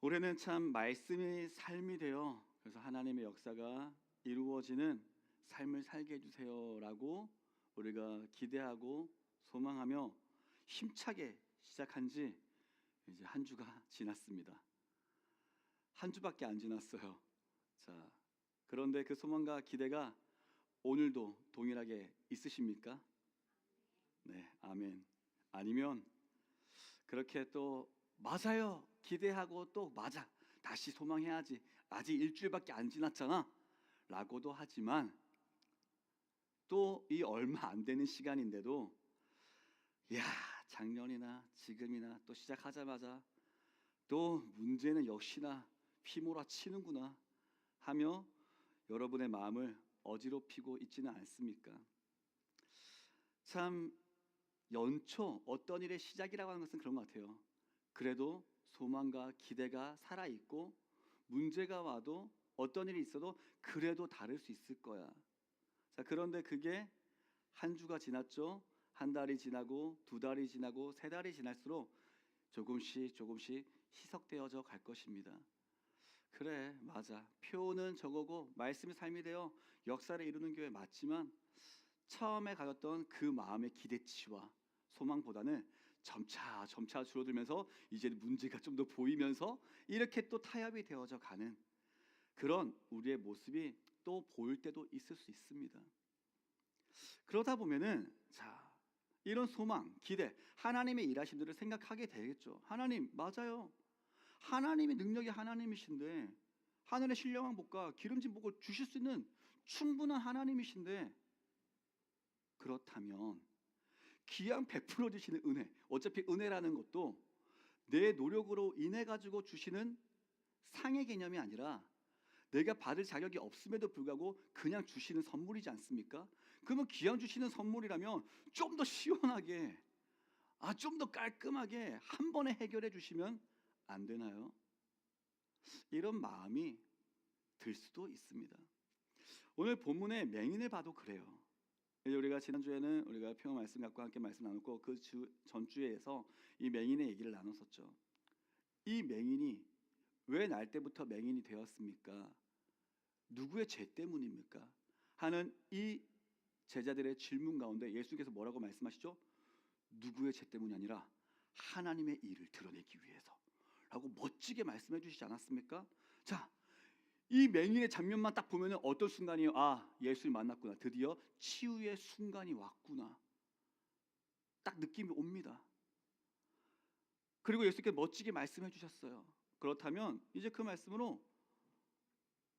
올해는 참 말씀이 삶이 되어 그래서 하나님의 역사가 이루어지는 삶을 살게 해주세요라고 우리가 기대하고 소망하며 힘차게 시작한 지 이제 한 주가 지났습니다. 한 주밖에 안 지났어요. 자, 그런데 그 소망과 기대가 오늘도 동일하게 있으십니까? 네, 아멘. 아니면 그렇게 또 맞아요 기대하고 또 맞아 다시 소망해야지 아직 일주일밖에 안 지났잖아 라고도 하지만 또 이 얼마 안 되는 시간인데도 야 작년이나 지금이나 또 시작하자마자 또 문제는 역시나 휘몰아치는구나 하며 여러분의 마음을 어지럽히고 있지는 않습니까? 참 연초 어떤 일의 시작이라고 하는 것은 그런 것 같아요. 그래도 소망과 기대가 살아있고 문제가 와도 어떤 일이 있어도 그래도 다를 수 있을 거야. 자, 그런데 그게 한 주가 지났죠. 한 달이 지나고 두 달이 지나고 세 달이 지날수록 조금씩 희석되어져 갈 것입니다. 그래 맞아 표는 저거고 말씀이 삶이 되어 역사를 이루는 교회 맞지만 처음에 가졌던 그 마음의 기대치와 소망보다는 점차 줄어들면서 이제 문제가 좀 더 보이면서 이렇게 또 타협이 되어져 가는 그런 우리의 모습이 또 보일 때도 있을 수 있습니다. 그러다 보면은 자 이런 소망, 기대, 하나님의 일하심들을 생각하게 되겠죠. 하나님 맞아요. 하나님의 능력이 하나님이신데 하늘의 신령한 복과 기름진 복을 주실 수 있는 충분한 하나님이신데 그렇다면 기양 베풀어 주시는 은혜 어차피 은혜라는 것도 내 노력으로 인해 가지고 주시는 상의 개념이 아니라 내가 받을 자격이 없음에도 불구하고 그냥 주시는 선물이지 않습니까? 그러면 기양 주시는 선물이라면 좀 더 시원하게 좀 더 깔끔하게 한 번에 해결해 주시면 안 되나요? 이런 마음이 들 수도 있습니다. 오늘 본문의 맹인을 봐도 그래요. 우리가 지난주에는 우리가 평화 말씀 갖고 함께 말씀 나눴고 그 전주에서 이 맹인의 얘기를 나눴었죠. 이 맹인이 왜 날 때부터 맹인이 되었습니까? 누구의 죄 때문입니까? 하는 이 제자들의 질문 가운데 예수께서 뭐라고 말씀하시죠? 누구의 죄 때문이 아니라 하나님의 일을 드러내기 위해서 라고 멋지게 말씀해 주시지 않았습니까? 자, 이 맹인의 장면만 딱 보면 어떤 순간이에요? 예수를 만났구나. 드디어 치유의 순간이 왔구나. 딱 느낌이 옵니다. 그리고 예수께서 멋지게 말씀해 주셨어요. 그렇다면 이제 그 말씀으로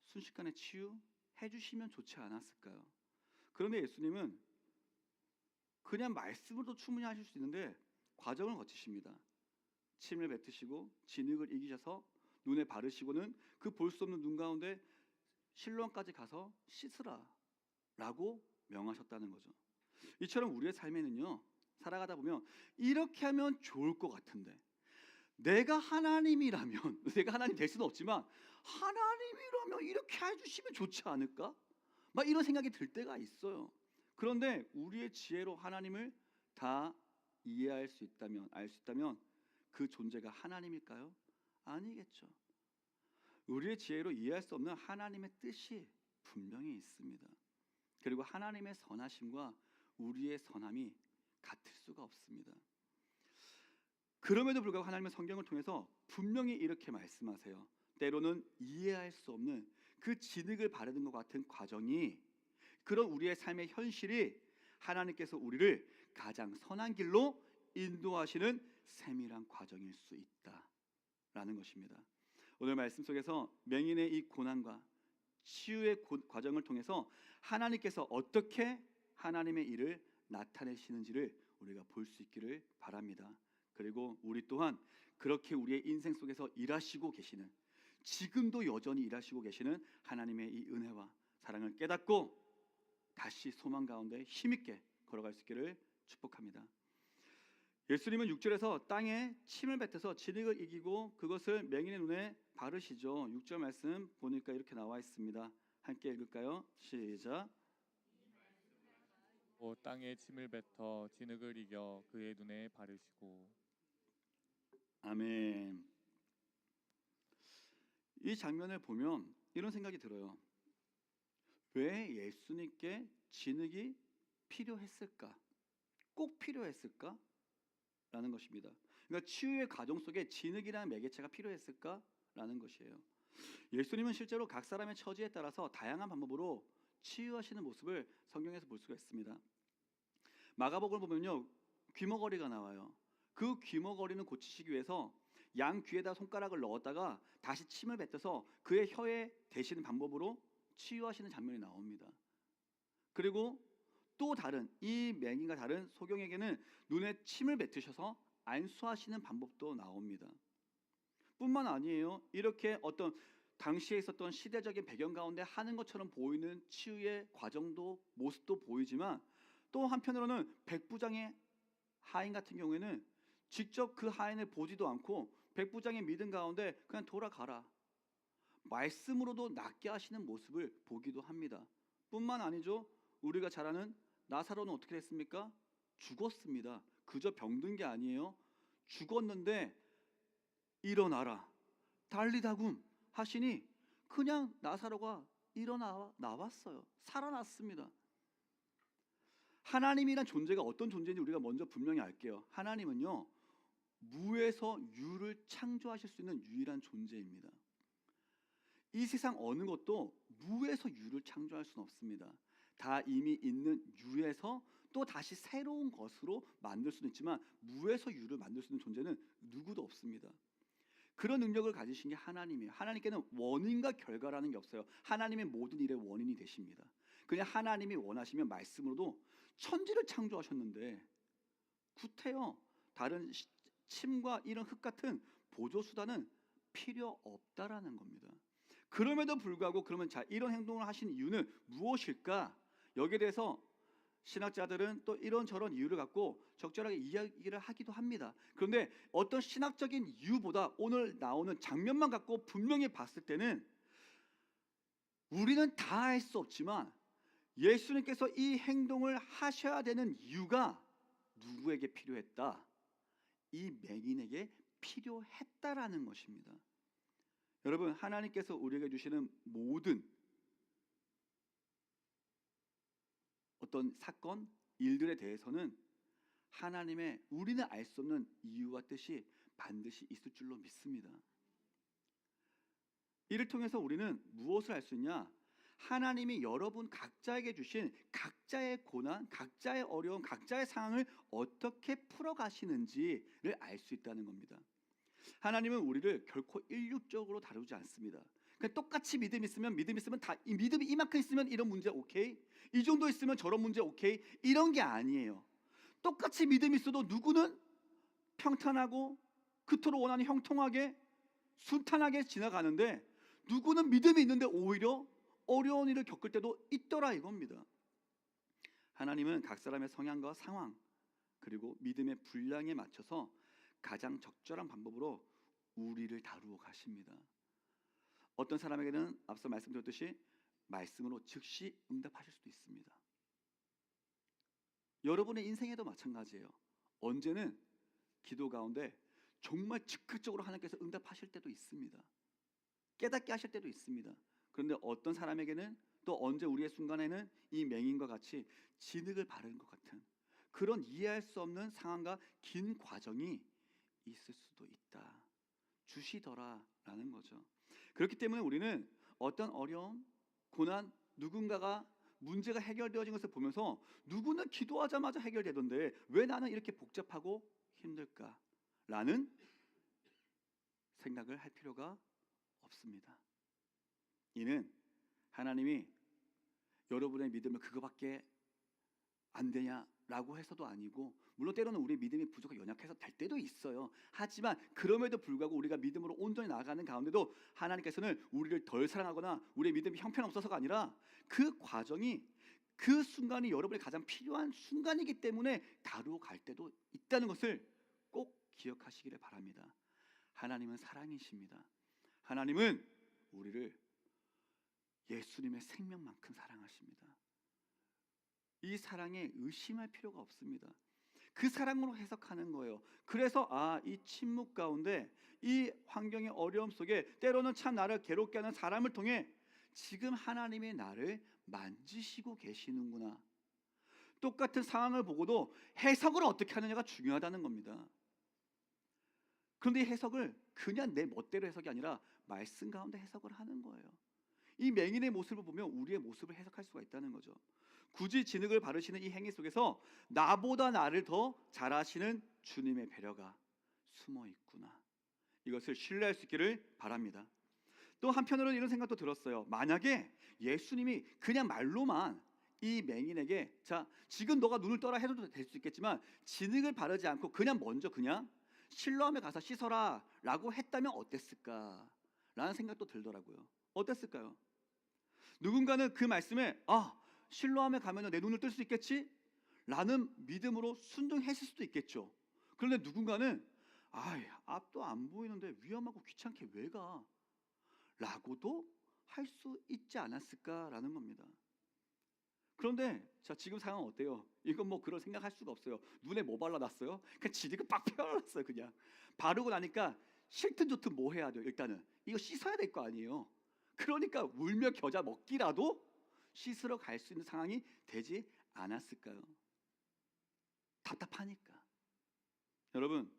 순식간에 치유해 주시면 좋지 않았을까요? 그런데 예수님은 그냥 말씀으로도 충분히 하실 수 있는데 과정을 거치십니다. 침을 뱉으시고 진흙을 이기셔서 눈에 바르시고는 그 볼 수 없는 눈 가운데 실로암까지 가서 씻으라 라고 명하셨다는 거죠. 이처럼 우리의 삶에는요 살아가다 보면 이렇게 하면 좋을 것 같은데 내가 하나님이라면 내가 하나님 될 수는 없지만 하나님이라면 이렇게 해주시면 좋지 않을까? 막 이런 생각이 들 때가 있어요. 그런데 우리의 지혜로 하나님을 다 이해할 수 있다면 알 수 있다면 그 존재가 하나님일까요? 아니겠죠. 우리의 지혜로 이해할 수 없는 하나님의 뜻이 분명히 있습니다. 그리고 하나님의 선하심과 우리의 선함이 같을 수가 없습니다. 그럼에도 불구하고 하나님의 성경을 통해서 분명히 이렇게 말씀하세요. 때로는 이해할 수 없는 그 진흙을 바르는 것 같은 과정이 그런 우리의 삶의 현실이 하나님께서 우리를 가장 선한 길로 인도하시는 세밀한 과정일 수 있다라는 것입니다. 오늘 말씀 속에서 맹인의 이 고난과 치유의 과정을 통해서 하나님께서 어떻게 하나님의 일을 나타내시는지를 우리가 볼 수 있기를 바랍니다. 그리고 우리 또한 그렇게 우리의 인생 속에서 일하시고 계시는 지금도 여전히 일하시고 계시는 하나님의 이 은혜와 사랑을 깨닫고 다시 소망 가운데 힘있게 걸어갈 수 있기를 축복합니다. 예수님은 6절에서 땅에 침을 뱉어서 진흙을 이기고 그것을 맹인의 눈에 바르시죠. 6절 말씀 보니까 이렇게 나와 있습니다. 함께 읽을까요? 시작. 땅에 침을 뱉어 진흙을 이겨 그의 눈에 바르시고. 아멘. 이 장면을 보면 이런 생각이 들어요. 왜 예수님께 진흙이 필요했을까? 꼭 필요했을까? 라는 것입니다. 그러니까 치유의 과정 속에 진흙이라는 매개체가 필요했을까라는 것이에요. 예수님은 실제로 각 사람의 처지에 따라서 다양한 방법으로 치유하시는 모습을 성경에서 볼 수가 있습니다. 마가복음을 보면요, 귀머거리가 나와요. 그 귀머거리는 고치시기 위해서 양 귀에다 손가락을 넣었다가 다시 침을 뱉어서 그의 혀에 대시는 방법으로 치유하시는 장면이 나옵니다. 그리고 또 다른 이 맹인과 다른 소경에게는 눈에 침을 뱉으셔서 안수하시는 방법도 나옵니다. 뿐만 아니에요. 이렇게 어떤 당시에 있었던 시대적인 배경 가운데 하는 것처럼 보이는 치유의 과정도 모습도 보이지만 또 한편으로는 백부장의 하인 같은 경우에는 직접 그 하인을 보지도 않고 백부장의 믿음 가운데 그냥 돌아가라, 말씀으로도 낫게 하시는 모습을 보기도 합니다. 뿐만 아니죠. 우리가 잘 아는 나사로는 어떻게 됐습니까? 죽었습니다. 그저 병든 게 아니에요. 죽었는데 일어나라, 달리다굼 하시니 그냥 나사로가 나왔어요. 살아났습니다. 하나님이란 존재가 어떤 존재인지 우리가 먼저 분명히 알게요. 하나님은요, 무에서 유를 창조하실 수 있는 유일한 존재입니다. 이 세상 어느 것도 무에서 유를 창조할 수는 없습니다. 다 이미 있는 유에서 또 다시 새로운 것으로 만들 수는 있지만 무에서 유를 만들 수 있는 존재는 누구도 없습니다. 그런 능력을 가지신 게 하나님이에요. 하나님께는 원인과 결과라는 게 없어요. 하나님의 모든 일의 원인이 되십니다. 그냥 하나님이 원하시면 말씀으로도 천지를 창조하셨는데 구태여 다른 침과 이런 흙 같은 보조수단은 필요 없다라는 겁니다. 그럼에도 불구하고 그러면 자, 이런 행동을 하신 이유는 무엇일까? 여기에 대해서 신학자들은 또 이런저런 이유를 갖고 적절하게 이야기를 하기도 합니다. 그런데 어떤 신학적인 이유보다 오늘 나오는 장면만 갖고 분명히 봤을 때는 우리는 다 할 수 없지만 예수님께서 이 행동을 하셔야 되는 이유가 누구에게 필요했다? 이 맹인에게 필요했다라는 것입니다. 여러분, 하나님께서 우리에게 주시는 모든 어떤 사건, 일들에 대해서는 하나님의 우리는 알 수 없는 이유와 뜻이 반드시 있을 줄로 믿습니다. 이를 통해서 우리는 무엇을 알 수 있냐? 하나님이 여러분 각자에게 주신 각자의 고난, 각자의 어려움, 각자의 상황을 어떻게 풀어가시는지를 알 수 있다는 겁니다. 하나님은 우리를 결코 일률적으로 다루지 않습니다. 그냥 똑같이 믿음 있으면 다 이 믿음이 이만큼 있으면 이런 문제 오케이, 이 정도 있으면 저런 문제 오케이, 이런 게 아니에요. 똑같이 믿음이 있어도 누구는 평탄하고 그토록 원하는 형통하게 순탄하게 지나가는데 누구는 믿음이 있는데 오히려 어려운 일을 겪을 때도 있더라 이겁니다. 하나님은 각 사람의 성향과 상황 그리고 믿음의 분량에 맞춰서 가장 적절한 방법으로 우리를 다루어 가십니다. 어떤 사람에게는 앞서 말씀드렸듯이 말씀으로 즉시 응답하실 수도 있습니다. 여러분의 인생에도 마찬가지예요. 언제는 기도 가운데 정말 즉각적으로 하나님께서 응답하실 때도 있습니다. 깨닫게 하실 때도 있습니다. 그런데 어떤 사람에게는 또 언제 우리의 순간에는 이 맹인과 같이 진흙을 바르는 것 같은 그런 이해할 수 없는 상황과 긴 과정이 있을 수도 있다. 주시더라라는 거죠. 그렇기 때문에 우리는 어떤 어려움, 고난, 누군가가 문제가 해결되어진 것을 보면서 누구는 기도하자마자 해결되던데 왜 나는 이렇게 복잡하고 힘들까라는 생각을 할 필요가 없습니다. 이는 하나님이 여러분의 믿음을 그거밖에 안 되냐라고 해서도 아니고, 물론 때로는 우리의 믿음이 부족하고 연약해서 될 때도 있어요. 하지만 그럼에도 불구하고 우리가 믿음으로 온전히 나아가는 가운데도 하나님께서는 우리를 덜 사랑하거나 우리의 믿음이 형편없어서가 아니라 그 과정이 그 순간이 여러분이 가장 필요한 순간이기 때문에 다루어 갈 때도 있다는 것을 꼭 기억하시기를 바랍니다. 하나님은 사랑이십니다. 하나님은 우리를 예수님의 생명만큼 사랑하십니다. 이 사랑에 의심할 필요가 없습니다. 그 사랑으로 해석하는 거예요. 그래서 이 침묵 가운데 이 환경의 어려움 속에 때로는 참 나를 괴롭게 하는 사람을 통해 지금 하나님이 나를 만지시고 계시는구나. 똑같은 상황을 보고도 해석을 어떻게 하느냐가 중요하다는 겁니다. 그런데 이 해석을 그냥 내 멋대로 해석이 아니라 말씀 가운데 해석을 하는 거예요. 이 맹인의 모습을 보면 우리의 모습을 해석할 수가 있다는 거죠. 굳이 진흙을 바르시는 이 행위 속에서 나보다 나를 더 잘 아시는 주님의 배려가 숨어 있구나. 이것을 신뢰할 수 있기를 바랍니다. 또 한편으로는 이런 생각도 들었어요. 만약에 예수님이 그냥 말로만 이 맹인에게 자 지금 너가 눈을 떠라 해도 될 수 있겠지만 진흙을 바르지 않고 그냥 먼저 그냥 실로암에 가서 씻어라 라고 했다면 어땠을까 라는 생각도 들더라고요. 어땠을까요? 누군가는 그 말씀에 실로암에 가면 내 눈을 뜰 수 있겠지? 라는 믿음으로 순종했을 수도 있겠죠. 그런데 누군가는 앞도 안 보이는데 위험하고 귀찮게 왜 가? 라고도 할 수 있지 않았을까라는 겁니다. 그런데 자 지금 상황 어때요? 이건 뭐 그런 생각할 수가 없어요. 눈에 뭐 발라놨어요? 그냥 지디가 빡 펴놨어요. 그냥 바르고 나니까 싫든 좋든 뭐 해야 돼요? 일단은 이거 씻어야 될 거 아니에요. 그러니까 울며 겨자 먹기라도 씻으러 갈 수 있는 상황이 되지 않았을까요? 답답하니까. 여러분,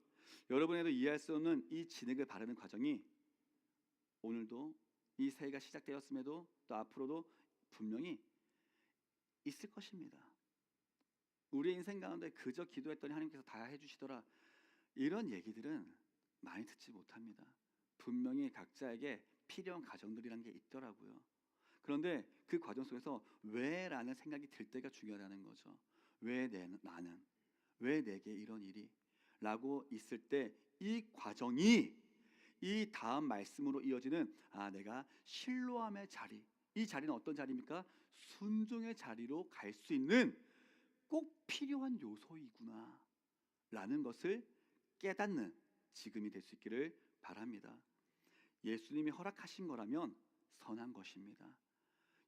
여러분에도 이해할 수 없는 이 진흙을 바르는 과정이 오늘도 이 새해가 시작되었음에도 또 앞으로도 분명히 있을 것입니다. 우리의 인생 가운데 그저 기도했더니 하나님께서 다 해주시더라 이런 얘기들은 많이 듣지 못합니다. 분명히 각자에게 필요한 과정들이란 게 있더라고요. 그런데 그 과정 속에서 왜? 라는 생각이 들 때가 중요하다는 거죠. 왜 나는? 왜 내게 이런 일이? 라고 있을 때 이 과정이 이 다음 말씀으로 이어지는 내가 실로암의 자리, 이 자리는 어떤 자리입니까? 순종의 자리로 갈 수 있는 꼭 필요한 요소이구나 라는 것을 깨닫는 지금이 될 수 있기를 바랍니다. 예수님이 허락하신 거라면 선한 것입니다.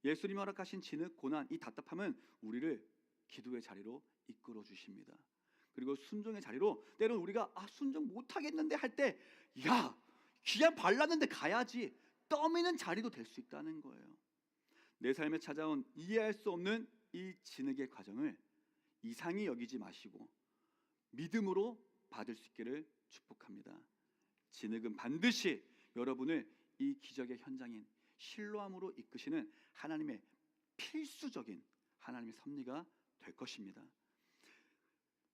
예수님이 허락하신 진흙, 고난, 이 답답함은 우리를 기도의 자리로 이끌어 주십니다. 그리고 순종의 자리로 때로는 우리가 순종 못하겠는데 할 때 그냥 발랐는데 가야지 떠미는 자리도 될 수 있다는 거예요. 내 삶에 찾아온 이해할 수 없는 이 진흙의 과정을 이상히 여기지 마시고 믿음으로 받을 수 있기를 축복합니다. 진흙은 반드시 여러분을 이 기적의 현장인 실로암으로 이끄시는 하나님의 필수적인 하나님의 섭리가 될 것입니다.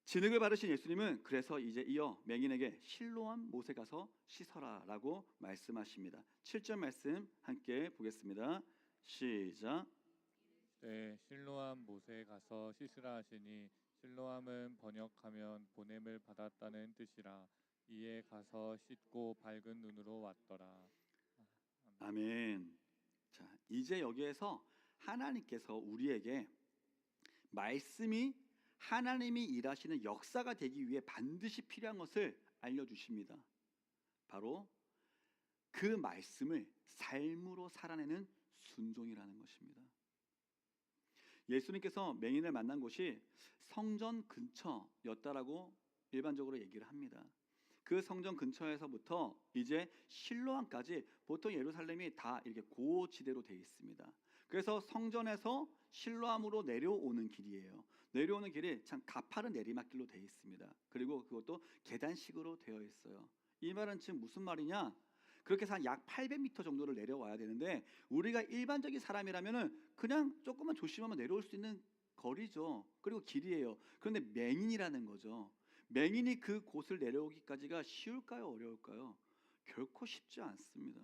진흙을 바르신 예수님은 그래서 이제 이어 맹인에게 실로암 못에 가서 씻어라 라고 말씀하십니다. 7절 말씀 함께 보겠습니다. 시작. 네, 실로암 못에 가서 씻으라 하시니 실로암은 번역하면 보냄을 받았다는 뜻이라. 이에 가서 씻고 밝은 눈으로 왔더라. 아멘. 자, 이제 여기에서 하나님께서 우리에게 말씀이 하나님이 일하시는 역사가 되기 위해 반드시 필요한 것을 알려주십니다. 바로 그 말씀을 삶으로 살아내는 순종이라는 것입니다. 예수님께서 맹인을 만난 곳이 성전 근처였다라고 일반적으로 얘기를 합니다. 그 성전 근처에서부터 이제 실로암까지 보통 예루살렘이 다 이렇게 고지대로 되어 있습니다. 그래서 성전에서 실로암으로 내려오는 길이에요. 내려오는 길이 참 가파른 내리막길로 되어 있습니다. 그리고 그것도 계단식으로 되어 있어요. 이 말은 지금 무슨 말이냐? 그렇게 해서 약 800m 정도를 내려와야 되는데 우리가 일반적인 사람이라면은 그냥 조금만 조심하면 내려올 수 있는 거리죠. 그리고 길이에요. 그런데 맹인이라는 거죠. 맹인이 그 곳을 내려오기까지가 쉬울까요? 어려울까요? 결코 쉽지 않습니다.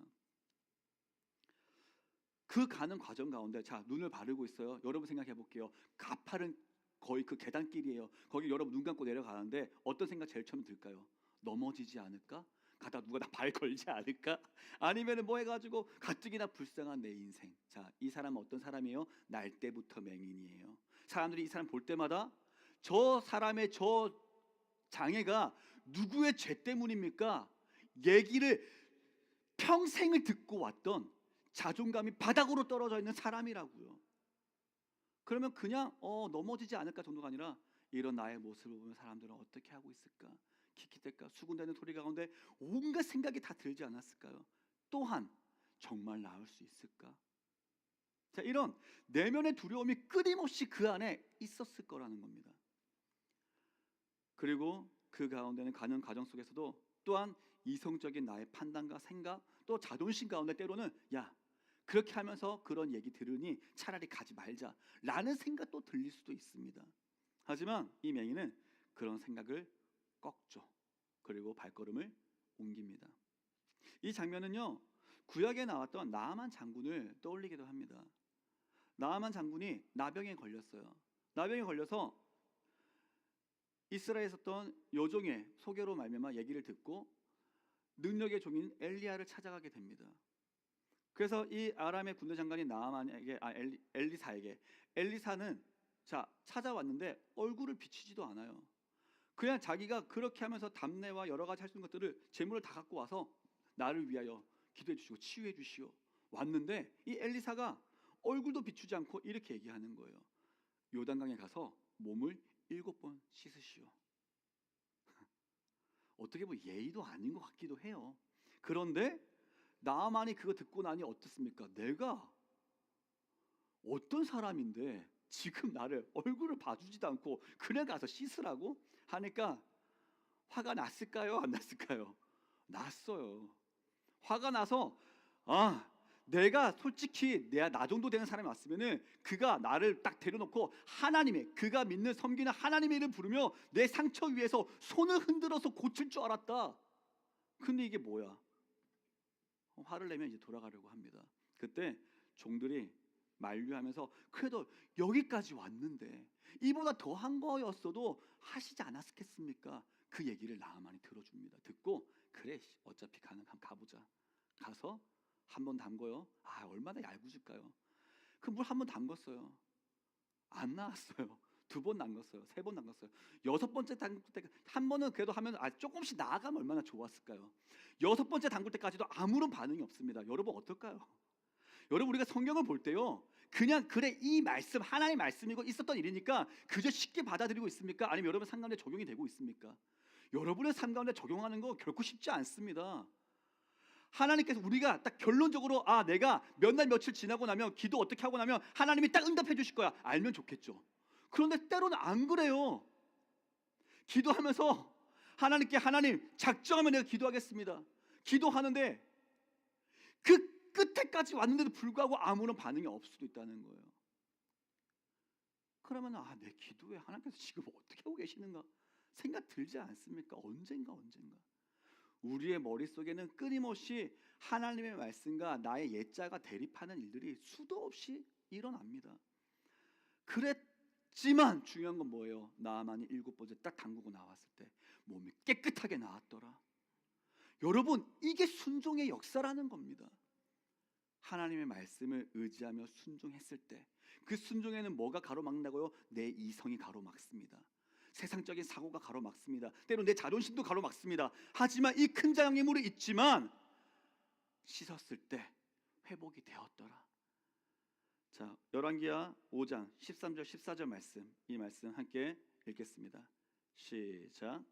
그 가는 과정 가운데 자 눈을 바르고 있어요. 여러분 생각해 볼게요. 가파른 거의 그 계단길이에요. 거기 여러분 눈 감고 내려가는데 어떤 생각 제일 처음 들까요? 넘어지지 않을까? 가다 누가 나 발 걸지 않을까? 아니면은 뭐 해가지고 가뜩이나 불쌍한 내 인생. 자, 이 사람은 어떤 사람이에요? 날 때부터 맹인이에요. 사람들이 이 사람 볼 때마다 저 사람의 저 장애가 누구의 죄 때문입니까? 얘기를 평생을 듣고 왔던 자존감이 바닥으로 떨어져 있는 사람이라고요. 그러면 그냥 넘어지지 않을까 정도가 아니라 이런 나의 모습을 보면 사람들은 어떻게 하고 있을까? 키키댈까? 수군대는 소리 가운데 온갖 생각이 다 들지 않았을까요? 또한 정말 나을 수 있을까? 자, 이런 내면의 두려움이 끊임없이 그 안에 있었을 거라는 겁니다. 그리고 그 가운데는 가는 과정 속에서도 또한 이성적인 나의 판단과 생각, 또 자존심 가운데 때로는 야, 그렇게 하면서 그런 얘기 들으니 차라리 가지 말자라는 생각도 들릴 수도 있습니다. 하지만 이 맹인은 그런 생각을 꺾죠. 그리고 발걸음을 옮깁니다. 이 장면은요, 구약에 나왔던 나아만 장군을 떠올리기도 합니다. 나아만 장군이 나병에 걸렸어요. 나병에 걸려서 이스라엘에 있었던 여종의 소개로 말미암아 얘기를 듣고 능력의 종인 엘리야를 찾아가게 됩니다. 그래서 이 아람의 군대 장관이 나아만에게 엘리사에게, 엘리사는 자 찾아왔는데 얼굴을 비치지도 않아요. 그냥 자기가 그렇게 하면서 담내와 여러 가지 할 수 있는 것들을 재물을 다 갖고 와서 나를 위하여 기도해 주시고 치유해 주시오. 왔는데 이 엘리사가 얼굴도 비추지 않고 이렇게 얘기하는 거예요. 요단강에 가서 몸을 7번 씻으시오. 어떻게 보면 예의도 아닌 것 같기도 해요. 그런데 나아만이 그거 듣고 나니 어떻습니까? 내가 어떤 사람인데 지금 나를 얼굴을 봐주지도 않고 그냥 가서 씻으라고 하니까 화가 났을까요? 안 났을까요? 났어요. 화가 나서 내가 솔직히 나 정도 되는 사람이 왔으면은 그가 나를 딱 데려놓고 하나님의, 그가 믿는 섬기는 하나님의 이름을 부르며 내 상처 위에서 손을 흔들어서 고칠 줄 알았다. 근데 이게 뭐야? 화를 내면 이제 돌아가려고 합니다. 그때 종들이 만류하면서 그래도 여기까지 왔는데 이보다 더한 거였어도 하시지 않았겠습니까? 그 얘기를 나아만이 들어줍니다. 듣고 그래 어차피 가는 한번 가보자. 가서 한 번 담궈요. 얼마나 얄궂을까요? 그 물 한 번 담궜어요. 안 나왔어요. 2번 담궜어요. 3번 담궜어요. 6번째 담글 때 한 번은 그래도 하면 조금씩 나아가면 얼마나 좋았을까요? 6번째 담글 때까지도 아무런 반응이 없습니다. 여러분 어떨까요? 여러분 우리가 성경을 볼 때요, 그냥 그래 이 말씀 하나님의 말씀이고 있었던 일이니까 그저 쉽게 받아들이고 있습니까? 아니면 여러분 삶 가운데 적용이 되고 있습니까? 여러분의 삶 가운데 적용하는 거 결코 쉽지 않습니다. 하나님께서 우리가 딱 결론적으로 내가 몇 날 며칠 지나고 나면 기도 어떻게 하고 나면 하나님이 딱 응답해 주실 거야 알면 좋겠죠. 그런데 때로는 안 그래요. 기도하면서 하나님께 하나님 작정하면 내가 기도하겠습니다. 기도하는데 그 끝에까지 왔는데도 불구하고 아무런 반응이 없을 수도 있다는 거예요. 그러면 내 기도에 하나님께서 지금 어떻게 하고 계시는가 생각 들지 않습니까? 언젠가 우리의 머릿속에는 끊임없이 하나님의 말씀과 나의 옛자가 대립하는 일들이 수도 없이 일어납니다. 그랬지만 중요한 건 뭐예요? 나아만이 7번째 딱 담그고 나왔을 때 몸이 깨끗하게 나았더라. 여러분 이게 순종의 역사라는 겁니다. 하나님의 말씀을 의지하며 순종했을 때 그 순종에는 뭐가 가로막는다고요? 내 이성이 가로막습니다. 세상적인 사고가 가로막습니다. 때로 내 자존심도 가로막습니다. 하지만 이 큰 장의 물이 있지만 씻었을 때 회복이 되었더라. 자, 열왕기하 5장 13절 14절 말씀, 이 말씀 함께 읽겠습니다. 시작.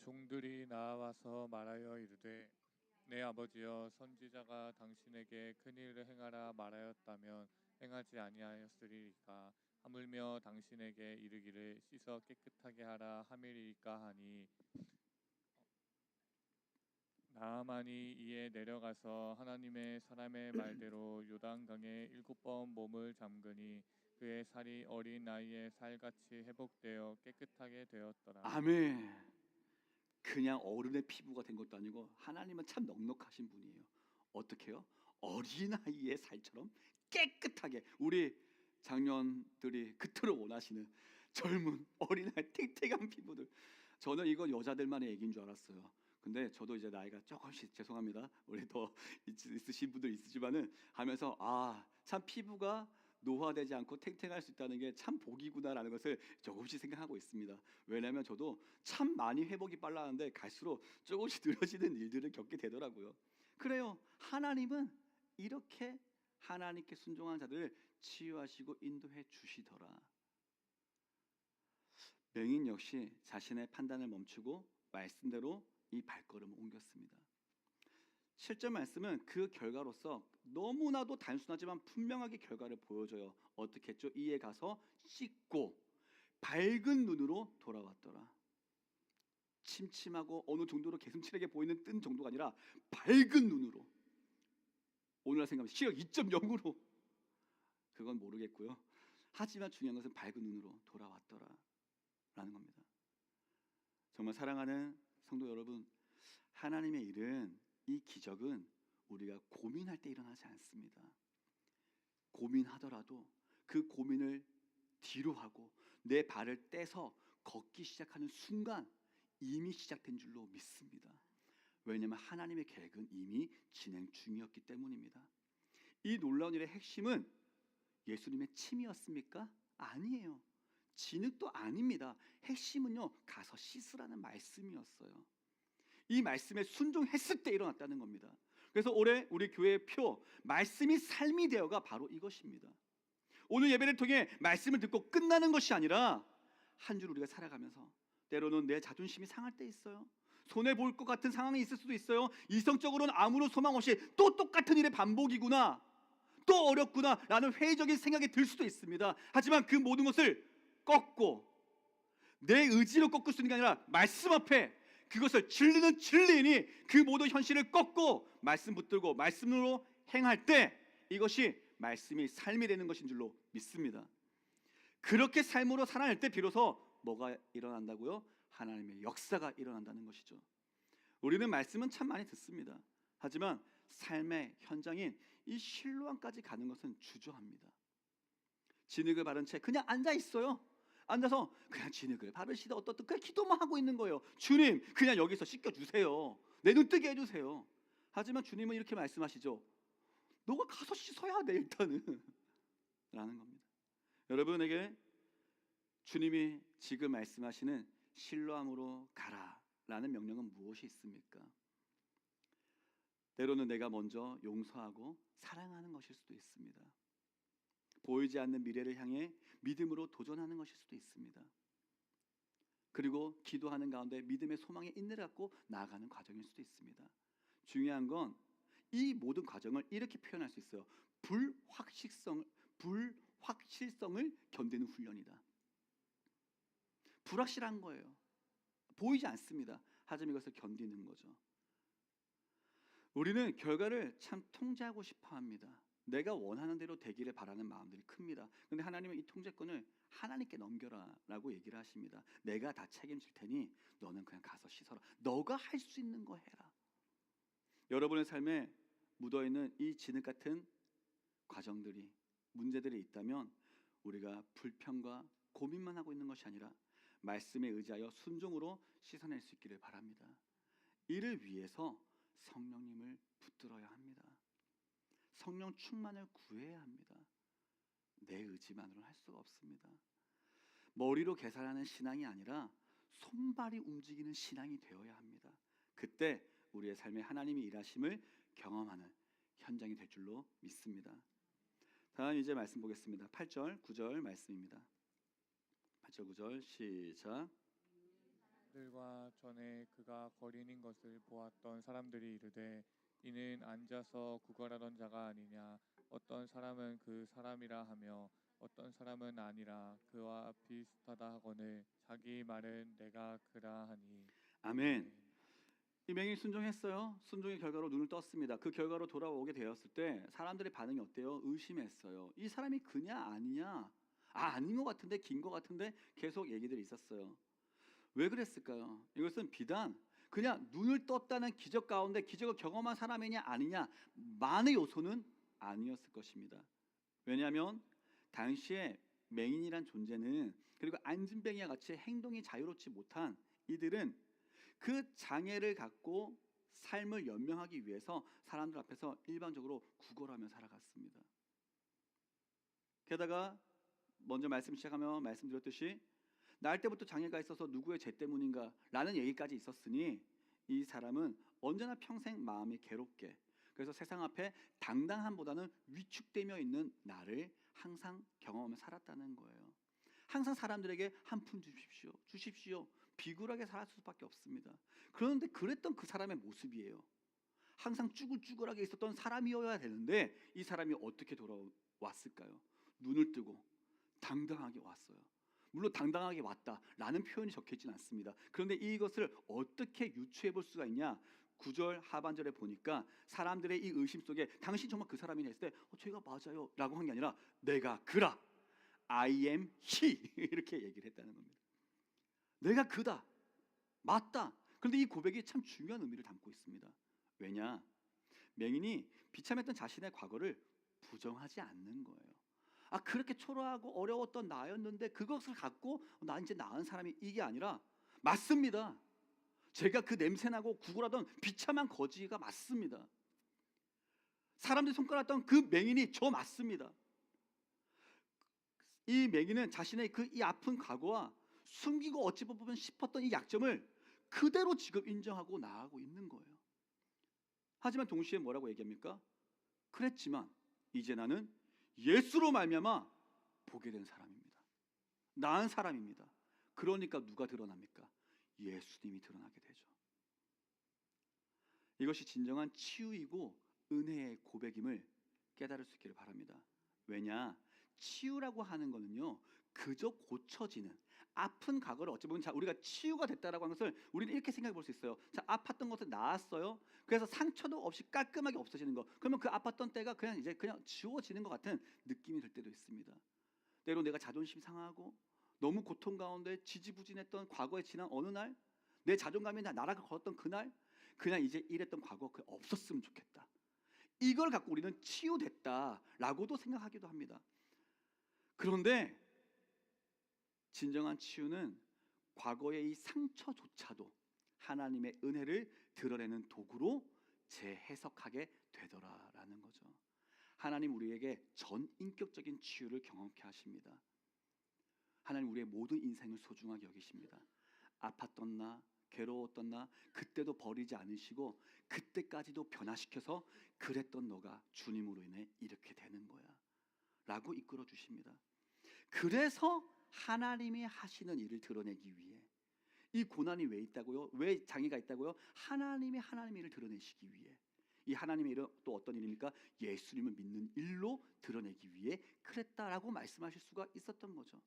종들이 나와서 말하여 이르되 내 아버지여 선지자가 당신에게 큰 일을 행하라 말하였다면 행하지 아니하였으리까 하물며 당신에게 이르기를 씻어 깨끗하게 하라 함이리까 하니 나아만이 이에 내려가서 하나님의 사람의 말대로 요단강에 7번 몸을 잠그니 그의 살이 어린 아이의 살같이 회복되어 깨끗하게 되었더라. 아멘. 그냥 어른의 피부가 된 것도 아니고 하나님은 참 넉넉하신 분이에요. 어떻게요? 어린아이의 살처럼 깨끗하게. 우리 장년들이 그토록 원하시는 젊은 어린아이 탱탱한 피부들. 저는 이건 여자들만의 얘기인 줄 알았어요. 근데 저도 이제 나이가 조금씩, 죄송합니다, 우리 더 있으신 분들 있으시지만은 하면서 참 피부가 노화되지 않고 탱탱할 수 있다는 게 참 복이구나라는 것을 조금씩 생각하고 있습니다. 왜냐하면 저도 참 많이 회복이 빨라는데 갈수록 조금씩 늘어지는 일들을 겪게 되더라고요. 그래요. 하나님은 이렇게 하나님께 순종한 자들을 치유하시고 인도해 주시더라. 맹인 역시 자신의 판단을 멈추고 말씀대로 이 발걸음을 옮겼습니다. 7절 말씀은 그 결과로서 너무나도 단순하지만 분명하게 결과를 보여줘요. 어떻게 했죠? 이에 가서 씻고 밝은 눈으로 돌아왔더라. 침침하고 어느 정도로 개슴츠레게 보이는 뜬 정도가 아니라 밝은 눈으로, 오늘날 생각하면 시력 2.0으로, 그건 모르겠고요. 하지만 중요한 것은 밝은 눈으로 돌아왔더라 라는 겁니다. 정말 사랑하는 성도 여러분, 하나님의 일은, 이 기적은 우리가 고민할 때 일어나지 않습니다. 고민하더라도 그 고민을 뒤로 하고 내 발을 떼서 걷기 시작하는 순간 이미 시작된 줄로 믿습니다. 왜냐하면 하나님의 계획은 이미 진행 중이었기 때문입니다. 이 놀라운 일의 핵심은 예수님의 침이었습니까? 아니에요. 진흙도 아닙니다. 핵심은요, 가서 씻으라는 말씀이었어요. 이 말씀에 순종했을 때 일어났다는 겁니다. 그래서 올해 우리 교회의 표, 말씀이 삶이 되어가 바로 이것입니다. 오늘 예배를 통해 말씀을 듣고 끝나는 것이 아니라 한 주 우리가 살아가면서 때로는 내 자존심이 상할 때 있어요. 손해 볼 것 같은 상황이 있을 수도 있어요. 이성적으로는 아무런 소망 없이 또 똑같은 일의 반복이구나, 또 어렵구나 라는 회의적인 생각이 들 수도 있습니다. 하지만 그 모든 것을 꺾고, 내 의지로 꺾을 수 있는 게 아니라 말씀 앞에 그것을 진리는 진리이니 그 모든 현실을 꺾고 말씀 붙들고 말씀으로 행할 때 이것이 말씀이 삶이 되는 것인 줄로 믿습니다. 그렇게 삶으로 살아낼 때 비로소 뭐가 일어난다고요? 하나님의 역사가 일어난다는 것이죠. 우리는 말씀은 참 많이 듣습니다. 하지만 삶의 현장인 이 실로암까지 가는 것은 주저합니다. 진흙을 바른 채 그냥 앉아 있어요. 앉아서 그냥 진흙을 바르시다 어떻든 그냥 기도만 하고 있는 거예요. 주님, 그냥 여기서 씻겨주세요. 내 눈 뜨게 해주세요. 하지만 주님은 이렇게 말씀하시죠. 너가 가서 씻어야 돼 일단은 라는 겁니다. 여러분에게 주님이 지금 말씀하시는 실로암으로 가라 라는 명령은 무엇이 있습니까? 때로는 내가 먼저 용서하고 사랑하는 것일 수도 있습니다. 보이지 않는 미래를 향해 믿음으로 도전하는 것일 수도 있습니다. 그리고 기도하는 가운데 믿음의 소망에 인내를 갖고 나아가는 과정일 수도 있습니다. 중요한 건 이 모든 과정을 이렇게 표현할 수 있어요. 불확실성을 견디는 훈련이다. 불확실한 거예요. 보이지 않습니다. 하지만 이것을 견디는 거죠. 우리는 결과를 참 통제하고 싶어 합니다. 내가 원하는 대로 되기를 바라는 마음들이 큽니다. 그런데 하나님은 이 통제권을 하나님께 넘겨라 라고 얘기를 하십니다. 내가 다 책임질 테니 너는 그냥 가서 씻어라. 너가 할 수 있는 거 해라. 여러분의 삶에 묻어있는 이 진흙 같은 과정들이, 문제들이 있다면 우리가 불평과 고민만 하고 있는 것이 아니라 말씀에 의지하여 순종으로 씻어낼 수 있기를 바랍니다. 이를 위해서 성령님을 붙들어야 합니다. 성령 충만을 구해야 합니다. 내 의지만으로는 할 수가 없습니다. 머리로 계산하는 신앙이 아니라 손발이 움직이는 신앙이 되어야 합니다. 그때 우리의 삶에 하나님이 일하심을 경험하는 현장이 될 줄로 믿습니다. 다음 이제 말씀 보겠습니다. 8절 9절 말씀입니다. 8절 9절 시작. 들과 전에 그가 거린인 것을 보았던 사람들이 이르되 이는 앉아서 구걸하던 자가 아니냐. 어떤 사람은 그 사람이라 하며 어떤 사람은 아니라 그와 비슷하다 하거늘 자기 말은 내가 그라 하니. 아멘. 이 맹인이 순종했어요. 순종의 결과로 눈을 떴습니다. 그 결과로 돌아오게 되었을 때 사람들의 반응이 어때요? 의심했어요. 이 사람이 그냐 아니냐? 아닌 것 같은데, 긴 것 같은데, 계속 얘기들이 있었어요. 왜 그랬을까요? 이것은 비단 그냥 눈을 떴다는 기적 가운데 기적을 경험한 사람이냐 아니냐 만의 요소는 아니었을 것입니다. 왜냐하면 당시에 맹인이란 존재는, 그리고 안진뱅이와 같이 행동이 자유롭지 못한 이들은 그 장애를 갖고 삶을 연명하기 위해서 사람들 앞에서 일반적으로 구걸하며 살아갔습니다. 게다가 먼저 말씀 시작하며 말씀드렸듯이 날 때부터 장애가 있어서 누구의 죄 때문인가 라는 얘기까지 있었으니 이 사람은 언제나 평생 마음이 괴롭게, 그래서 세상 앞에 당당함보다는 위축되며 있는 나를 항상 경험하며 살았다는 거예요. 항상 사람들에게 한 푼 주십시오, 주십시오. 비굴하게 살 수밖에 없습니다. 그런데 그랬던 그 사람의 모습이에요. 항상 쭈글쭈글하게 있었던 사람이어야 되는데 이 사람이 어떻게 돌아왔을까요? 눈을 뜨고 당당하게 왔어요. 물론 당당하게 왔다라는 표현이 적혀있지는 않습니다. 그런데 이것을 어떻게 유추해 볼 수가 있냐? 9절 하반절에 보니까 사람들의 이 의심 속에 당신 정말 그 사람이냐 했을 때 제가 맞아요 라고 한 게 아니라 내가 그라, I am he 이렇게 얘기를 했다는 겁니다. 내가 그다, 맞다. 그런데 이 고백이 참 중요한 의미를 담고 있습니다. 왜냐? 맹인이 비참했던 자신의 과거를 부정하지 않는 거예요. 그렇게 초라하고 어려웠던 나였는데 그것을 갖고 나 이제 나은 사람이, 이게 아니라 맞습니다. 제가 그 냄새나고 구걸하던 비참한 거지가 맞습니다. 사람들이 손가락던 그 맹인이 저 맞습니다. 이 맹인은 자신의 그 이 아픈 과거와 숨기고 어찌 보면 싶었던 이 약점을 그대로 지금 인정하고 나아가고 있는 거예요. 하지만 동시에 뭐라고 얘기합니까? 그랬지만 이제 나는 예수로 말미암아 보게 된 사람입니다. 나은 사람입니다. 그러니까 누가 드러납니까? 예수님이 드러나게 되죠. 이것이 진정한 치유이고 은혜의 고백임을 깨달을 수 있기를 바랍니다. 왜냐? 치유라고 하는 거는요, 그저 고쳐지는 아픈 과거를 어찌 보면 우리가 치유가 됐다라고 하는 것을 우리는 이렇게 생각해 볼 수 있어요. 아팠던 것은 나았어요. 그래서 상처도 없이 깔끔하게 없어지는 거. 그러면 그 아팠던 때가 그냥 지워지는 것 같은 느낌이 들 때도 있습니다. 때로 내가 자존심 상하고 너무 고통 가운데 지지부진했던 과거에 지난 어느 날, 내 자존감이 나락을 걸었던 그날, 그냥 이제 이랬던 과거 그 없었으면 좋겠다. 이걸 갖고 우리는 치유됐다라고도 생각하기도 합니다. 그런데 진정한 치유는 과거의 이 상처조차도 하나님의 은혜를 드러내는 도구로 재해석하게 되더라라는 거죠. 하나님 우리에게 전인격적인 치유를 경험케 하십니다. 하나님 우리의 모든 인생을 소중하게 여기십니다. 아팠던 나, 괴로웠던 나 그때도 버리지 않으시고 그때까지도 변화시켜서 그랬던 너가 주님으로 인해 이렇게 되는 거야 라고 이끌어 주십니다. 그래서 하나님이 하시는 일을 드러내기 위해, 이 고난이 왜 있다고요? 왜 장애가 있다고요? 하나님의 일을 드러내시기 위해. 이 하나님의 일은 또 어떤 일입니까? 예수님을 믿는 일로 드러내기 위해 그랬다라고 말씀하실 수가 있었던 거죠.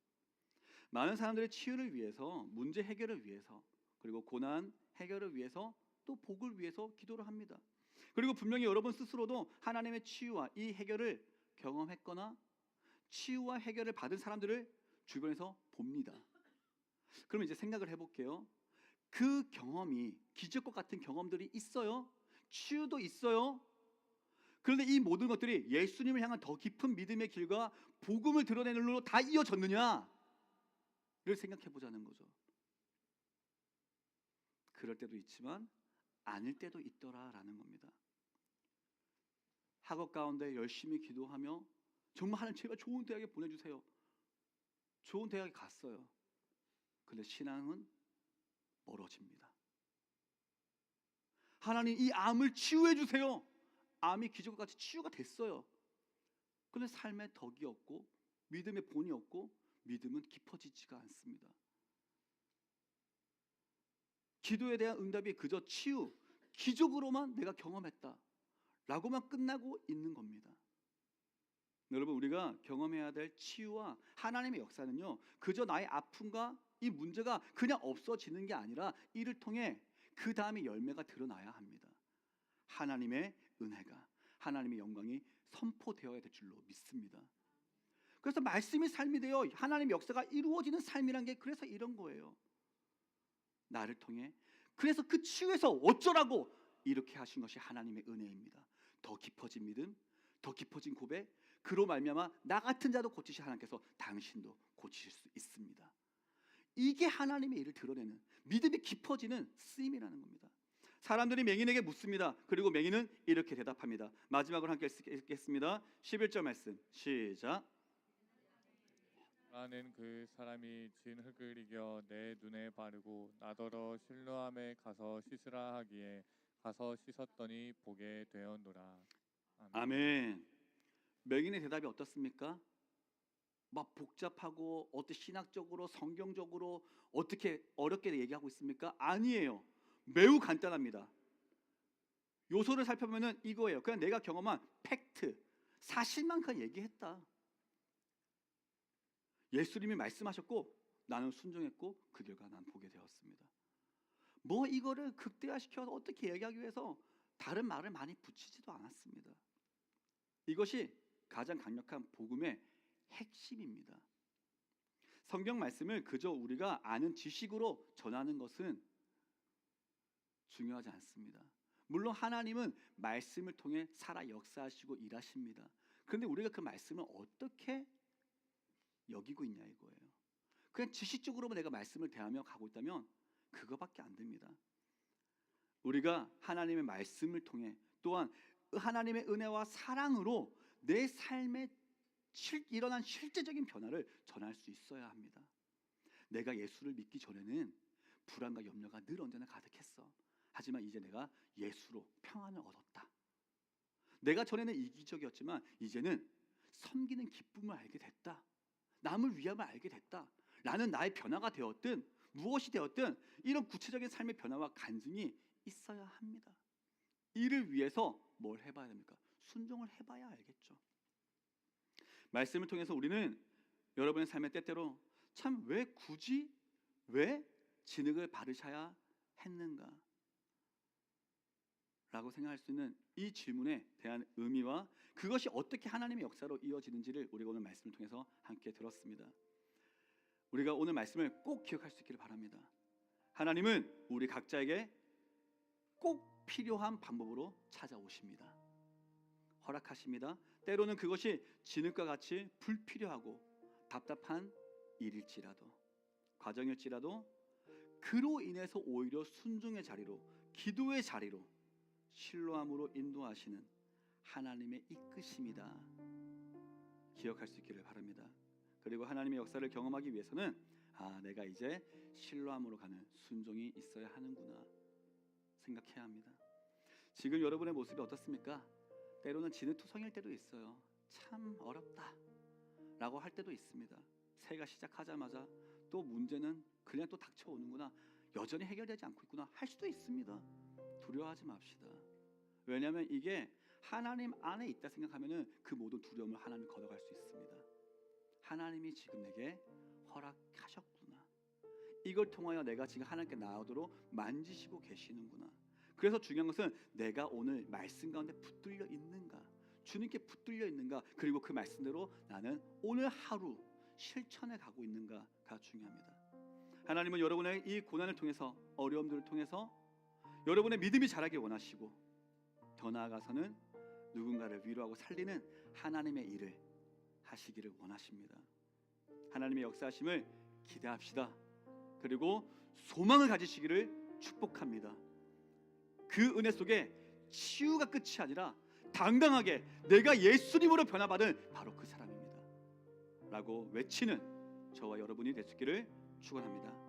많은 사람들의 치유를 위해서, 문제 해결을 위해서, 그리고 고난 해결을 위해서, 또 복을 위해서 기도를 합니다. 그리고 분명히 여러분 스스로도 하나님의 치유와 이 해결을 경험했거나 치유와 해결을 받은 사람들을 주변에서 봅니다. 그럼 이제 생각을 해볼게요. 그 경험이 기적과 같은 경험들이 있어요. 치유도 있어요. 그런데 이 모든 것들이 예수님을 향한 더 깊은 믿음의 길과 복음을 드러내는 일로 다 이어졌느냐를 생각해 보자는 거죠. 그럴 때도 있지만 아닐 때도 있더라라는 겁니다. 학업 가운데 열심히 기도하며 정말 하나님 제발 좋은 대학에 보내주세요. 좋은 대학에 갔어요. 근데 신앙은 멀어집니다. 하나님 이 암을 치유해 주세요. 암이 기적과 같이 치유가 됐어요. 그런데 삶에 덕이 없고 믿음의 본이 없고 믿음은 깊어지지가 않습니다. 기도에 대한 응답이 그저 치유, 기적으로만 내가 경험했다 라고만 끝나고 있는 겁니다. 여러분 우리가 경험해야 될 치유와 하나님의 역사는요, 그저 나의 아픔과 이 문제가 그냥 없어지는 게 아니라 이를 통해 그 다음에 열매가 드러나야 합니다. 하나님의 은혜가, 하나님의 영광이 선포되어야 될 줄로 믿습니다. 그래서 말씀이 삶이 되어 하나님의 역사가 이루어지는 삶이란 게 그래서 이런 거예요. 나를 통해. 그래서 그 치유에서 어쩌라고 이렇게 하신 것이 하나님의 은혜입니다. 더 깊어진 믿음, 더 깊어진 고백, 그로 말미암아 나 같은 자도 고치실 하나님께서 당신도 고치실 수 있습니다. 이게 하나님의 일을 드러내는 믿음이 깊어지는 쓰임이라는 겁니다. 사람들이 맹인에게 묻습니다. 그리고 맹인은 이렇게 대답합니다. 마지막으로 함께 읽겠습니다. 11절 말씀 시작. 나는 그 사람이 진 흙을 이겨 내 눈에 바르고 나더러 실로암에 가서 씻으라 하기에 가서 씻었더니 보게 되었노라. 아멘. 아멘. 맹인의 대답이 어떻습니까? 막 복잡하고 어떻게 신학적으로 성경적으로 어떻게 어렵게 얘기하고 있습니까? 아니에요. 매우 간단합니다. 요소를 살펴보면 이거예요. 그냥 내가 경험한 팩트, 사실만 그냥 얘기했다. 예수님이 말씀하셨고 나는 순종했고 그 결과 난 보게 되었습니다. 뭐 이거를 극대화시켜서 어떻게 얘기하기 위해서 다른 말을 많이 붙이지도 않았습니다. 이것이 가장 강력한 복음의 핵심입니다. 성경 말씀을 그저 우리가 아는 지식으로 전하는 것은 중요하지 않습니다. 물론 하나님은 말씀을 통해 살아 역사하시고 일하십니다. 그런데 우리가 그 말씀을 어떻게 여기고 있냐 이거예요. 그냥 지식적으로만 내가 말씀을 대하며 가고 있다면 그거밖에 안 됩니다. 우리가 하나님의 말씀을 통해 또한 하나님의 은혜와 사랑으로 내 삶에 일어난 실제적인 변화를 전할 수 있어야 합니다. 내가 예수를 믿기 전에는 불안과 염려가 늘 언제나 가득했어. 하지만 이제 내가 예수로 평안을 얻었다. 내가 전에는 이기적이었지만 이제는 섬기는 기쁨을 알게 됐다. 남을 위함을 알게 됐다. 라는 나의 변화가 되었든 무엇이 되었든 이런 구체적인 삶의 변화와 간증이 있어야 합니다. 이를 위해서 뭘 해봐야 됩니까? 순종을 해봐야 알겠죠. 말씀을 통해서 우리는 여러분의 삶의 때때로 참 왜 굳이 왜 진흙을 바르셔야 했는가? 라고 생각할 수 있는 이 질문에 대한 의미와 그것이 어떻게 하나님의 역사로 이어지는지를 우리가 오늘 말씀을 통해서 함께 들었습니다. 우리가 오늘 말씀을 꼭 기억할 수 있기를 바랍니다. 하나님은 우리 각자에게 꼭 필요한 방법으로 찾아오십니다. 허락하십니다. 때로는 그것이 진흙과 같이 불필요하고 답답한 일일지라도 과정일지라도 그로 인해서 오히려 순종의 자리로 기도의 자리로 신뢰함으로 인도하시는 하나님의 이끄심이다. 기억할 수 있기를 바랍니다. 그리고 하나님의 역사를 경험하기 위해서는 내가 이제 신뢰함으로 가는 순종이 있어야 하는구나 생각해야 합니다. 지금 여러분의 모습이 어떻습니까? 때로는 진흙투성일 때도 있어요. 참 어렵다 라고 할 때도 있습니다. 새해가 시작하자마자 또 문제는 그냥 또 닥쳐오는구나, 여전히 해결되지 않고 있구나 할 수도 있습니다. 두려워하지 맙시다. 왜냐하면 이게 하나님 안에 있다 생각하면 그 모든 두려움을 하나님 걷어갈 수 있습니다. 하나님이 지금 내게 허락하셨구나. 이걸 통하여 내가 지금 하나님께 나아오도록 만지시고 계시는구나. 그래서 중요한 것은 내가 오늘 말씀 가운데 붙들려 있는가, 주님께 붙들려 있는가, 그리고 그 말씀대로 나는 오늘 하루 실천해 가고 있는가가 중요합니다. 하나님은 여러분의 이 고난을 통해서, 어려움들을 통해서 여러분의 믿음이 자라길 원하시고 더 나아가서는 누군가를 위로하고 살리는 하나님의 일을 하시기를 원하십니다. 하나님의 역사하심을 기대합시다. 그리고 소망을 가지시기를 축복합니다. 그 은혜 속에 치유가 끝이 아니라 당당하게 내가 예수님으로 변화받은 바로 그 사람입니다 라고 외치는 저와 여러분이 되시기를 축원합니다.